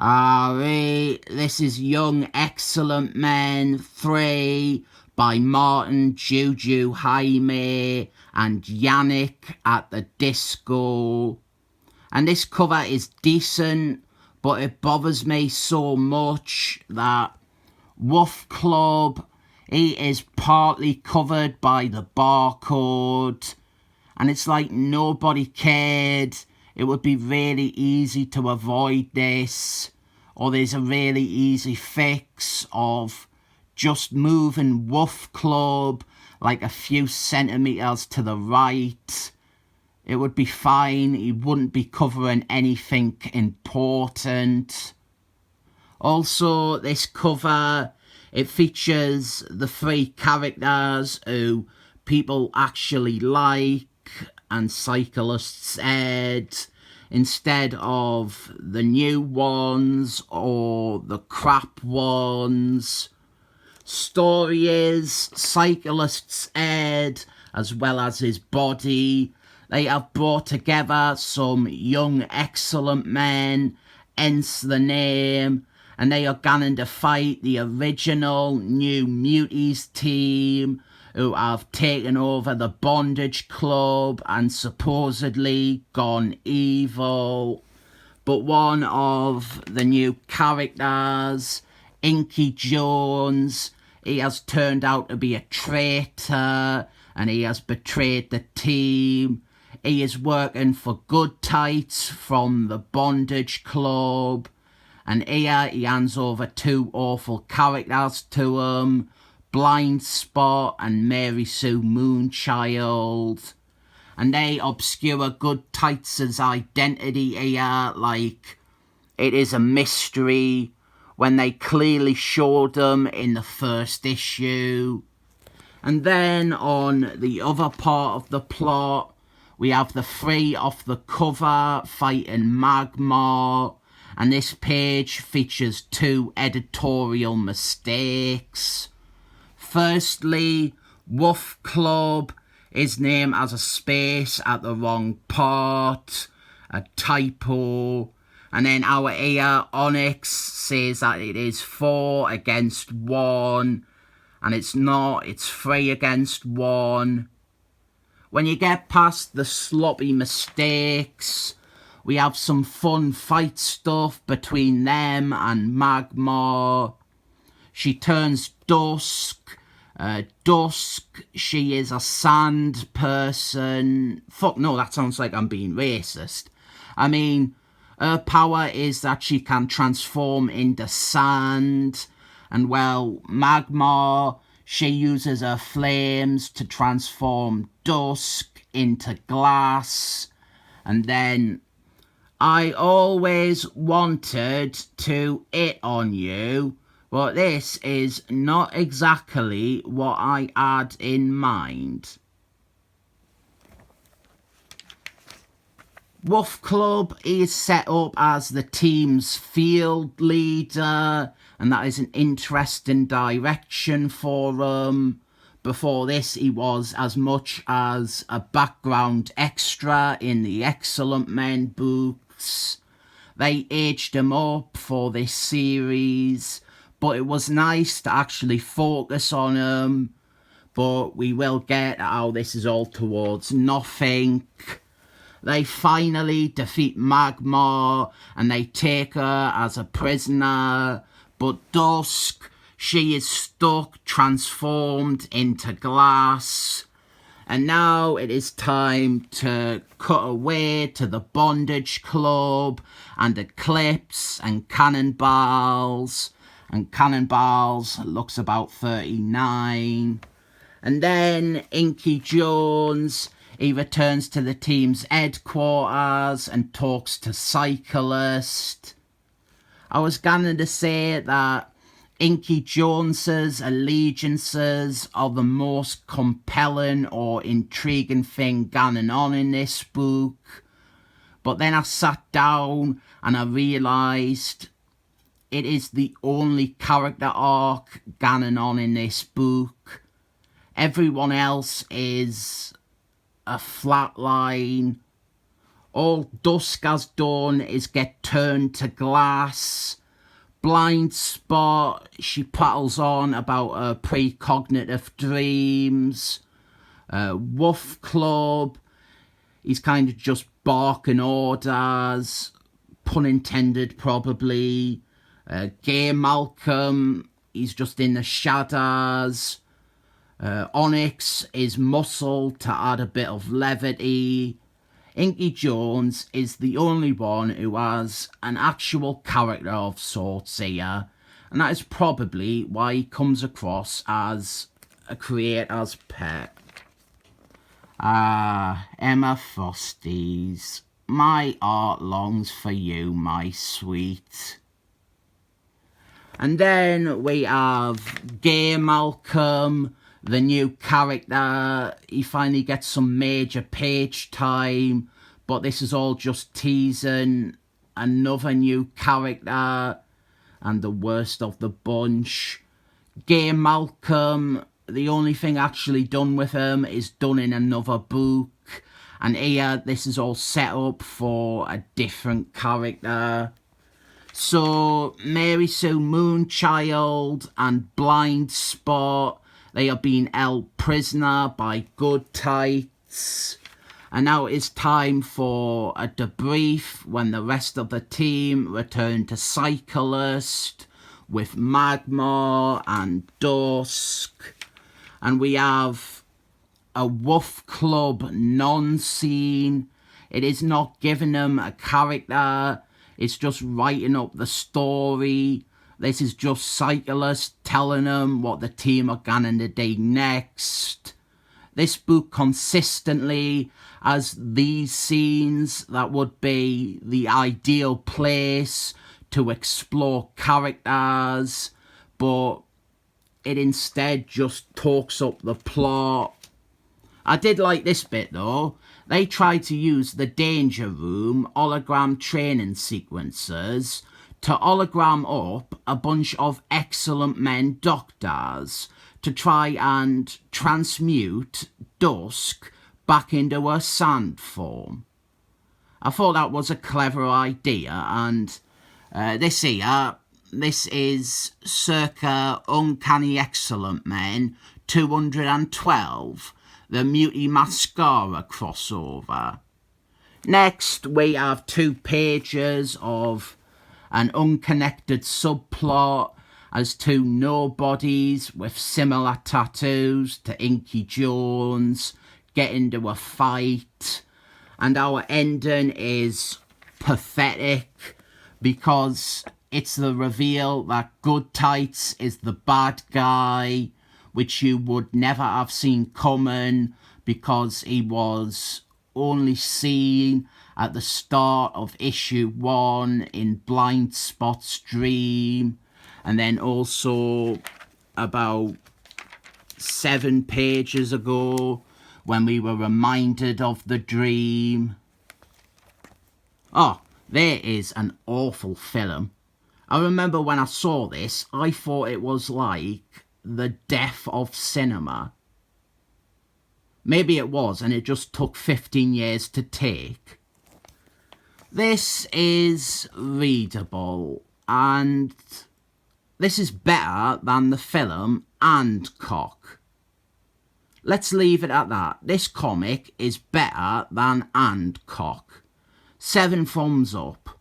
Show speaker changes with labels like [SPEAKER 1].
[SPEAKER 1] This is Young Excellent Men 3 by Martin, Juju, Jaime and Yanick at the disco. And this cover is decent, but it bothers me so much that Wolf Club, he is partly covered by the barcode, and it's like nobody cared. It would be really easy to avoid this, or there's a really easy fix of just moving Wolf Club like a few centimetres to the right. It would be fine. He wouldn't be covering anything important. Also, this cover, it features the 3 characters who people actually like and Cyclists Ed, instead of the new ones or the crap ones. Story is Cyclists Ed, as well as his body, they have brought together some young excellent men, hence the name, and they are going to fight the original New Muties team, who have taken over the Bondage Club and supposedly gone evil. But one of the new characters, Inky Jones, he has turned out to be a traitor and he has betrayed the team. He is working for Good Tights from the Bondage Club, and here he hands over 2 awful characters to him, Blind Spot and Mary Sue Moonchild, and they obscure Good Tights' identity here like it is a mystery when they clearly showed them in the first issue. And then on the other part of the plot, we have the 3 off the cover fighting Magma, and this page features 2 editorial mistakes. Firstly, Wolf Club, his name has a space at the wrong part, a typo, and then our ear Onyx says that it is 4 against 1, and it's not, it's 3 against 1. When you get past the sloppy mistakes, we have some fun fight stuff between them and Magma. She turns Dusk. Dusk, she is a sand person. Fuck no, that sounds like I'm being racist. I mean, her power is that she can transform into sand. And well, Magma, she uses her flames to transform Dusk into glass. And then, I always wanted to hit on you, but this is not exactly what I had in mind. Wolf Club is set up as the team's field leader, and that is an interesting direction for him. Before this, he was as much as a background extra in the Excellent Men books. They aged him up for this series, but it was nice to actually focus on him. But we will get how this is all towards nothing. They finally defeat Magma and they take her as a prisoner, but Dusk, she is stuck, transformed into glass. And now it is time to cut away to the Bondage Club and Eclipse and Cannonballs. And Cannonballs looks about 39. And then Inky Jones, he returns to the team's headquarters and talks to Cyclist. I was going to say that Inky Jones's allegiances are the most compelling or intriguing thing going on in this book. But then I sat down and I realised it is the only character arc going on in this book. Everyone else is a flat line, All Dusk has done is get turned to glass. Blind Spot, she prattles on about her precognitive dreams. Wolf Club, he's kind of just barking orders, pun intended probably. Gay Malcolm, he's just in the shadows. Onyx is muscle to add a bit of levity. Inky Jones is the only one who has an actual character of sorts here, and that is probably why he comes across as a creator's pet. Emma Frosties, my heart longs for you, my sweet. And then we have Gay Malcolm, the new character. He finally gets some major page time, but this is all just teasing another new character and the worst of the bunch. Gay Malcolm, the only thing actually done with him is done in another book, and here this is all set up for a different character. So Mary Sue Moonchild and Blind Spot, they are being held prisoner by Good Tights. And now it's time for a debrief when the rest of the team return to Cyclist with Magma and Dusk. And we have a Wolf Club non-scene. It is not giving them a character. It's just writing up the story. This is just Cyclist telling them what the team are going to do next. This book consistently has these scenes that would be the ideal place to explore characters, but it instead just talks up the plot. I did like this bit though. They tried to use the Danger Room hologram training sequences to hologram up a bunch of excellent men doctors to try and transmute Dusk back into her sand form. I thought that was a clever idea, and this is circa Uncanny Excellent Men 212, the Muty Mascara crossover. Next, we have 2 pages of an unconnected subplot as 2 Nobodies with similar tattoos to Inky Jones get into a fight, and our ending is pathetic because it's the reveal that Good Tights is the bad guy, which you would never have seen coming because he was only seen at the start of issue 1 in Blind Spot's dream, and then also about 7 pages ago when we were reminded of the dream. Oh, there is an awful film. I remember when I saw this, I thought it was like the death of cinema. Maybe it was, and it just took 15 years to take. This is readable, and this is better than the film and Cock. Let's leave it at that. This comic is better than and Cock. 7 thumbs up.